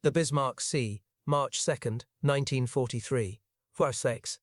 The Bismarck Sea, March 2nd, 1943. Versex.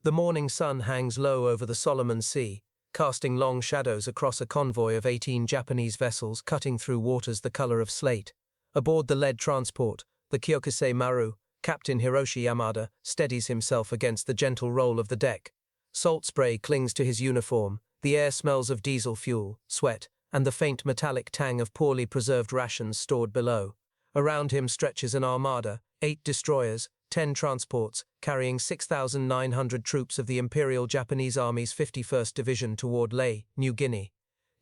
The morning sun hangs low over the Solomon Sea, casting long shadows across a convoy of 18 Japanese vessels cutting through waters the color of slate. Aboard the lead transport, the Kyokusei Maru, Captain Hiroshi Yamada steadies himself against the gentle roll of the deck. Salt spray clings to his uniform, the air smells of diesel fuel, sweat, and the faint metallic tang of poorly preserved rations stored below. Around him stretches an armada, 8 destroyers, 10 transports, carrying 6,900 troops of the Imperial Japanese Army's 51st Division toward Lae, New Guinea.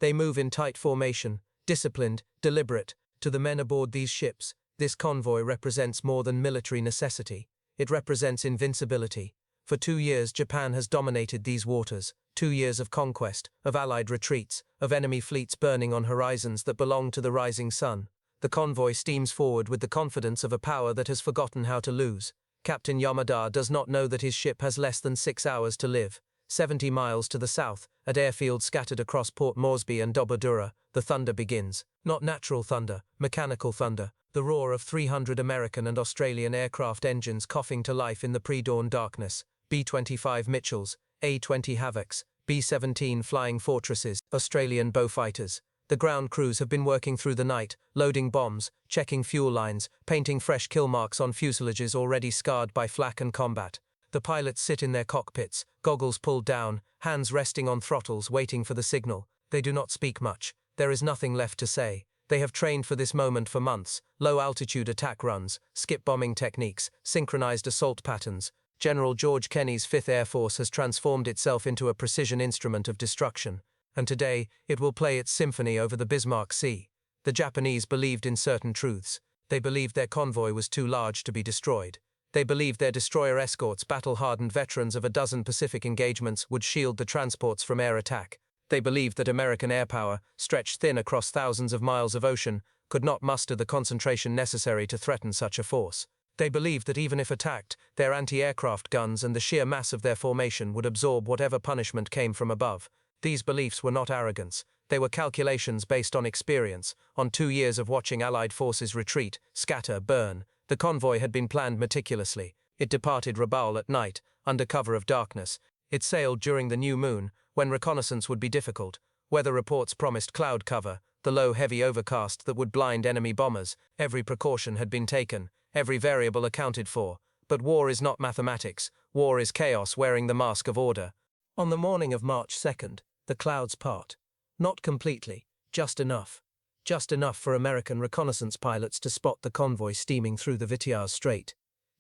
They move in tight formation, disciplined, deliberate. To the men aboard these ships, this convoy represents more than military necessity. It represents invincibility. For 2 years Japan has dominated these waters, 2 years of conquest, of Allied retreats, of enemy fleets burning on horizons that belong to the rising sun. The convoy steams forward with the confidence of a power that has forgotten how to lose. Captain Yamada does not know that his ship has less than 6 hours to live. 70 miles to the south, at airfields scattered across Port Moresby and Dobodura, the thunder begins. Not natural thunder, mechanical thunder, the roar of 300 American and Australian aircraft engines coughing to life in the pre-dawn darkness. B-25 Mitchells, A-20 Havocs, B-17 Flying Fortresses, Australian Beaufighters. The ground crews have been working through the night, loading bombs, checking fuel lines, painting fresh kill marks on fuselages already scarred by flak and combat. The pilots sit in their cockpits, goggles pulled down, hands resting on throttles waiting for the signal. They do not speak much. There is nothing left to say. They have trained for this moment for months. Low-altitude attack runs, skip bombing techniques, synchronized assault patterns. General George Kenney's 5th Air Force has transformed itself into a precision instrument of destruction. And today, it will play its symphony over the Bismarck Sea. The Japanese believed in certain truths. They believed their convoy was too large to be destroyed. They believed their destroyer escorts, battle-hardened veterans of a dozen Pacific engagements, would shield the transports from air attack. They believed that American airpower, stretched thin across thousands of miles of ocean, could not muster the concentration necessary to threaten such a force. They believed that even if attacked, their anti-aircraft guns and the sheer mass of their formation would absorb whatever punishment came from above. These beliefs were not arrogance. They were calculations based on experience, on 2 years of watching Allied forces retreat, scatter, burn. The convoy had been planned meticulously. It departed Rabaul at night, under cover of darkness. It sailed during the new moon, when reconnaissance would be difficult. Weather reports promised cloud cover, the low heavy overcast that would blind enemy bombers. Every precaution had been taken, every variable accounted for. But war is not mathematics. War is chaos wearing the mask of order. On the morning of March 2nd, the clouds part. Not completely, just enough. Just enough for American reconnaissance pilots to spot the convoy steaming through the Vitiaz Strait.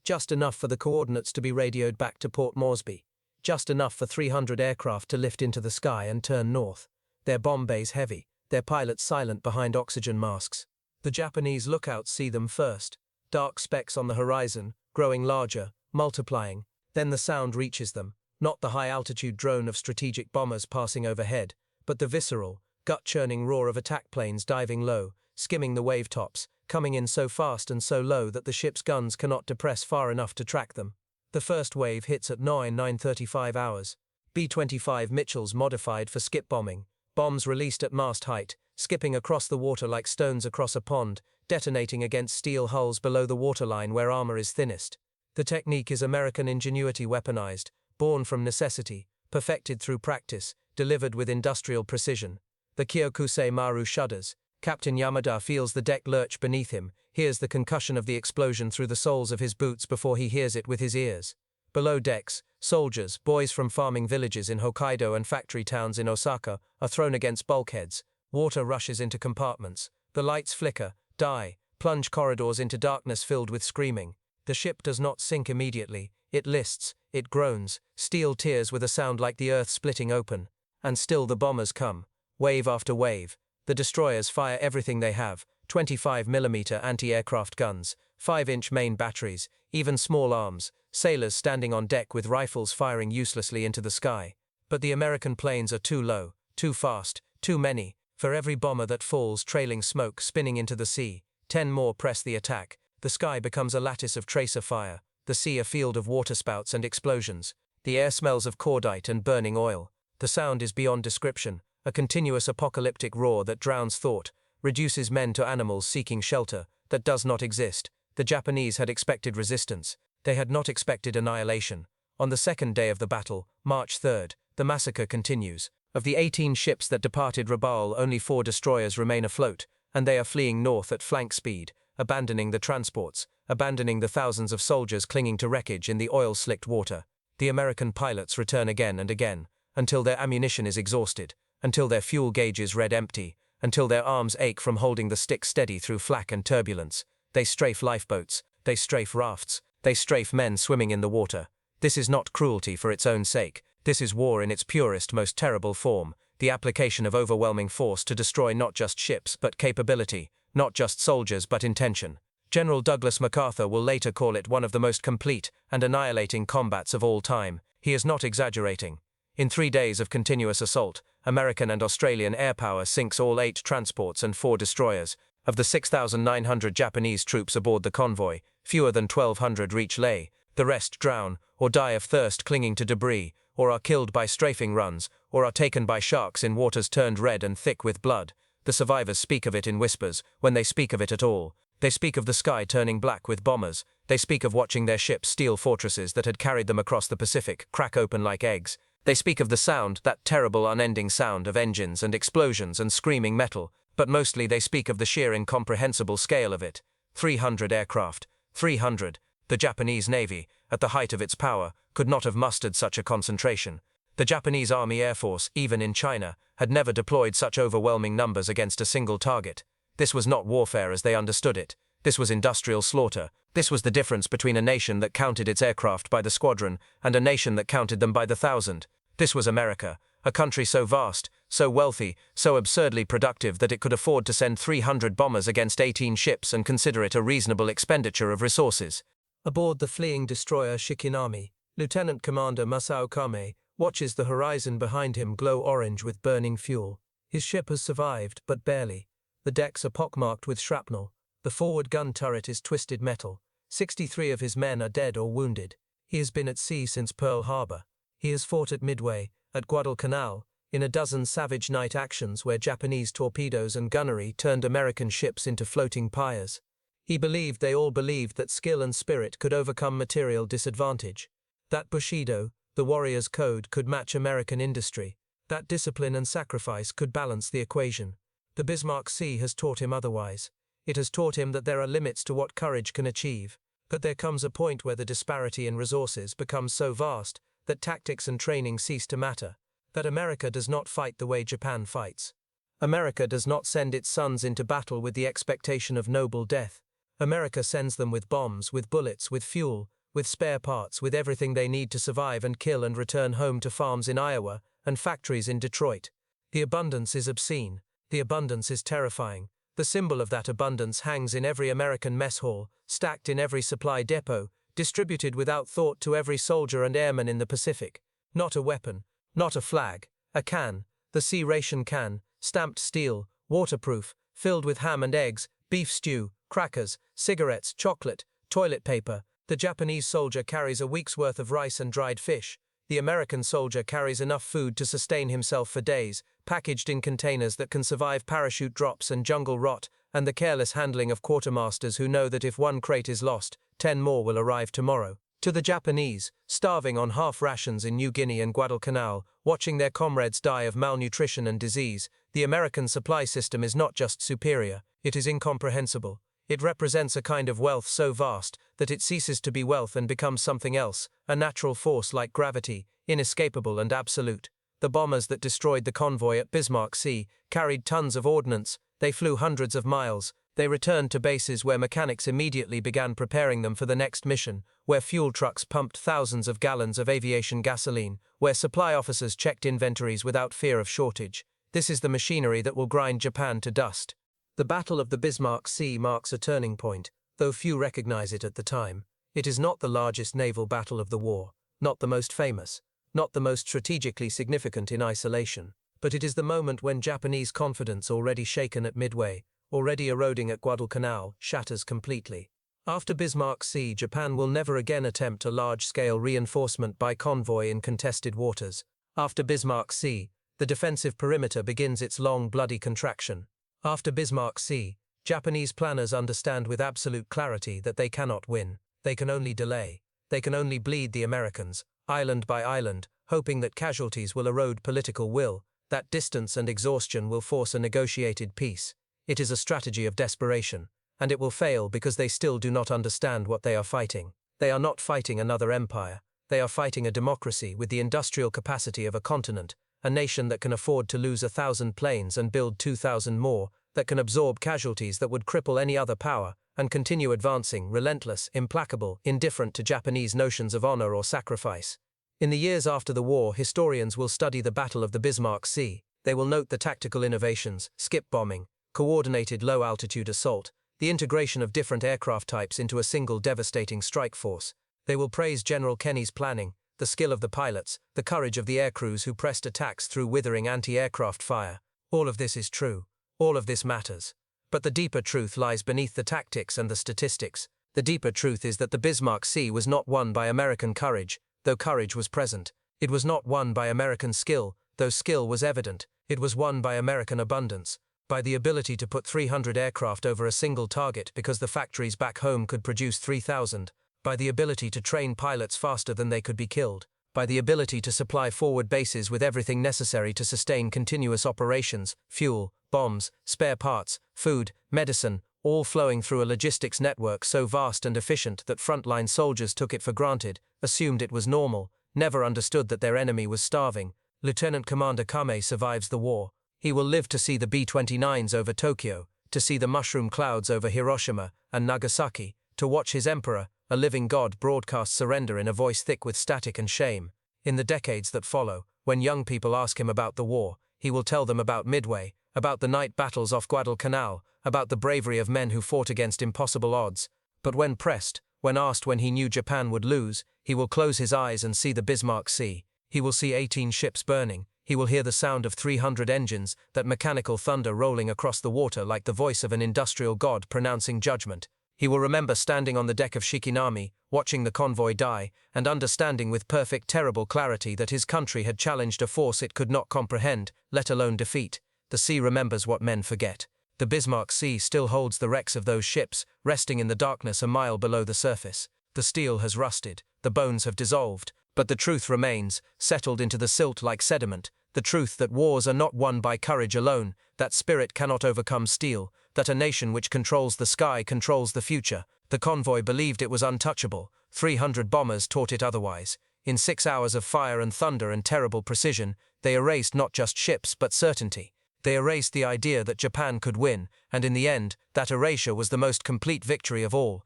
Just enough for the coordinates to be radioed back to Port Moresby. Just enough for 300 aircraft to lift into the sky and turn north. Their bomb bays heavy, their pilots silent behind oxygen masks. The Japanese lookouts see them first. Dark specks on the horizon, growing larger, multiplying. Then the sound reaches them. Not the high-altitude drone of strategic bombers passing overhead, but the visceral, gut-churning roar of attack planes diving low, skimming the wave tops, coming in so fast and so low that the ship's guns cannot depress far enough to track them. The first wave hits at 9:35 hours. B-25 Mitchells modified for skip bombing, bombs released at mast height, skipping across the water like stones across a pond, detonating against steel hulls below the waterline where armor is thinnest. The technique is American ingenuity weaponized, born from necessity, perfected through practice, delivered with industrial precision. The Kyokusei Maru shudders. Captain Yamada feels the deck lurch beneath him, hears the concussion of the explosion through the soles of his boots before he hears it with his ears. Below decks, soldiers, boys from farming villages in Hokkaido and factory towns in Osaka, are thrown against bulkheads. Water rushes into compartments. The lights flicker, die, plunge corridors into darkness filled with screaming. The ship does not sink immediately. It lists, it groans, steel tears with a sound like the earth splitting open. And still the bombers come, wave after wave. The destroyers fire everything they have, 25mm anti-aircraft guns, 5-inch main batteries, even small arms, sailors standing on deck with rifles firing uselessly into the sky. But the American planes are too low, too fast, too many. For every bomber that falls trailing smoke spinning into the sea, 10 more press the attack. The sky becomes a lattice of tracer fire, the sea a field of waterspouts and explosions. The air smells of cordite and burning oil. The sound is beyond description, a continuous apocalyptic roar that drowns thought, reduces men to animals seeking shelter, that does not exist. The Japanese had expected resistance. They had not expected annihilation. On the second day of the battle, March 3rd, the massacre continues. Of the 18 ships that departed Rabaul, only 4 destroyers remain afloat, and they are fleeing north at flank speed, abandoning the transports, abandoning the thousands of soldiers clinging to wreckage in the oil-slicked water. The American pilots return again and again, until their ammunition is exhausted, until their fuel gauges read empty, until their arms ache from holding the stick steady through flak and turbulence. They strafe lifeboats, they strafe rafts, they strafe men swimming in the water. This is not cruelty for its own sake. This is war in its purest, most terrible form, the application of overwhelming force to destroy not just ships but capability, not just soldiers but intention. General Douglas MacArthur will later call it one of the most complete and annihilating combats of all time. He is not exaggerating. In 3 days of continuous assault, American and Australian airpower sinks all 8 transports and 4 destroyers. Of the 6,900 Japanese troops aboard the convoy, fewer than 1,200 reach Lae. The rest drown, or die of thirst clinging to debris, or are killed by strafing runs, or are taken by sharks in waters turned red and thick with blood. The survivors speak of it in whispers, when they speak of it at all. They speak of the sky turning black with bombers. They speak of watching their ships steel fortresses that had carried them across the Pacific crack open like eggs. They speak of the sound, that terrible unending sound of engines and explosions and screaming metal, but mostly they speak of the sheer incomprehensible scale of it. 300 aircraft. 300. The Japanese Navy, at the height of its power, could not have mustered such a concentration. The Japanese Army Air Force, even in China, had never deployed such overwhelming numbers against a single target. This was not warfare as they understood it. This was industrial slaughter. This was the difference between a nation that counted its aircraft by the squadron and a nation that counted them by the thousand. This was America, a country so vast, so wealthy, so absurdly productive that it could afford to send 300 bombers against 18 ships and consider it a reasonable expenditure of resources. Aboard the fleeing destroyer Shikinami, Lieutenant Commander Masao Kame watches the horizon behind him glow orange with burning fuel. His ship has survived, but barely. The decks are pockmarked with shrapnel. The forward gun turret is twisted metal. 63 of his men are dead or wounded. He has been at sea since Pearl Harbor. He has fought at Midway, at Guadalcanal, in a dozen savage night actions where Japanese torpedoes and gunnery turned American ships into floating pyres. He believed they all believed that skill and spirit could overcome material disadvantage. That Bushido, the warrior's code, could match American industry. That discipline and sacrifice could balance the equation. The Bismarck Sea has taught him otherwise. It has taught him that there are limits to what courage can achieve, that there comes a point where the disparity in resources becomes so vast that tactics and training cease to matter, that America does not fight the way Japan fights. America does not send its sons into battle with the expectation of noble death. America sends them with bombs, with bullets, with fuel, with spare parts, with everything they need to survive and kill and return home to farms in Iowa and factories in Detroit. The abundance is obscene. The abundance is terrifying. The symbol of that abundance hangs in every American mess hall, stacked in every supply depot, distributed without thought to every soldier and airman in the Pacific. Not a weapon, not a flag, a can, the sea ration can, stamped steel, waterproof, filled with ham and eggs, beef stew, crackers, cigarettes, chocolate, toilet paper. The Japanese soldier carries a week's worth of rice and dried fish. The American soldier carries enough food to sustain himself for days, packaged in containers that can survive parachute drops and jungle rot, and the careless handling of quartermasters who know that if one crate is lost, 10 more will arrive tomorrow. To the Japanese, starving on half rations in New Guinea and Guadalcanal, watching their comrades die of malnutrition and disease, the American supply system is not just superior, it is incomprehensible. It represents a kind of wealth so vast that it ceases to be wealth and becomes something else, a natural force like gravity, inescapable and absolute. The bombers that destroyed the convoy at Bismarck Sea carried tons of ordnance. They flew hundreds of miles. They returned to bases where mechanics immediately began preparing them for the next mission, where fuel trucks pumped thousands of gallons of aviation gasoline, where supply officers checked inventories without fear of shortage. This is the machinery that will grind Japan to dust. The Battle of the Bismarck Sea marks a turning point, though few recognize it at the time. It is not the largest naval battle of the war, not the most famous, not the most strategically significant in isolation, but it is the moment when Japanese confidence, already shaken at Midway, already eroding at Guadalcanal, shatters completely. After Bismarck Sea, Japan will never again attempt a large-scale reinforcement by convoy in contested waters. After Bismarck Sea, the defensive perimeter begins its long, bloody contraction. After Bismarck Sea, Japanese planners understand with absolute clarity that they cannot win. They can only delay. They can only bleed the Americans, island by island, hoping that casualties will erode political will, that distance and exhaustion will force a negotiated peace. It is a strategy of desperation, and it will fail because they still do not understand what they are fighting. They are not fighting another empire. They are fighting a democracy with the industrial capacity of a continent, a nation that can afford to lose 1,000 planes and build 2,000 more, that can absorb casualties that would cripple any other power, and continue advancing, relentless, implacable, indifferent to Japanese notions of honor or sacrifice. In the years after the war, historians will study the Battle of the Bismarck Sea. They will note the tactical innovations, skip bombing, coordinated low-altitude assault, the integration of different aircraft types into a single devastating strike force. They will praise General Kenny's planning, the skill of the pilots, the courage of the aircrews who pressed attacks through withering anti-aircraft fire. All of this is true. All of this matters. But the deeper truth lies beneath the tactics and the statistics. The deeper truth is that the Bismarck Sea was not won by American courage, though courage was present. It was not won by American skill, though skill was evident. It was won by American abundance, by the ability to put 300 aircraft over a single target because the factories back home could produce 3,000, by the ability to train pilots faster than they could be killed, by the ability to supply forward bases with everything necessary to sustain continuous operations, fuel, bombs, spare parts, food, medicine, all flowing through a logistics network so vast and efficient that frontline soldiers took it for granted, assumed it was normal, never understood that their enemy was starving. Lieutenant Commander Kame survives the war. He will live to see the B-29s over Tokyo, to see the mushroom clouds over Hiroshima and Nagasaki, to watch his emperor, a living god, broadcast surrender in a voice thick with static and shame. In the decades that follow, when young people ask him about the war, he will tell them about Midway, about the night battles off Guadalcanal, about the bravery of men who fought against impossible odds. But when pressed, when asked when he knew Japan would lose, he will close his eyes and see the Bismarck Sea. He will see 18 ships burning. He will hear the sound of 300 engines, that mechanical thunder rolling across the water like the voice of an industrial god pronouncing judgment. He will remember standing on the deck of Shikinami, watching the convoy die, and understanding with perfect terrible clarity that his country had challenged a force it could not comprehend, let alone defeat. The sea remembers what men forget. The Bismarck Sea still holds the wrecks of those ships, resting in the darkness a mile below the surface. The steel has rusted, the bones have dissolved, but the truth remains, settled into the silt like sediment, the truth that wars are not won by courage alone, that spirit cannot overcome steel, that a nation which controls the sky controls the future. The convoy believed it was untouchable. 300 bombers taught it otherwise. In 6 hours of fire and thunder and terrible precision, they erased not just ships but certainty. They erased the idea that Japan could win, and in the end, that erasure was the most complete victory of all.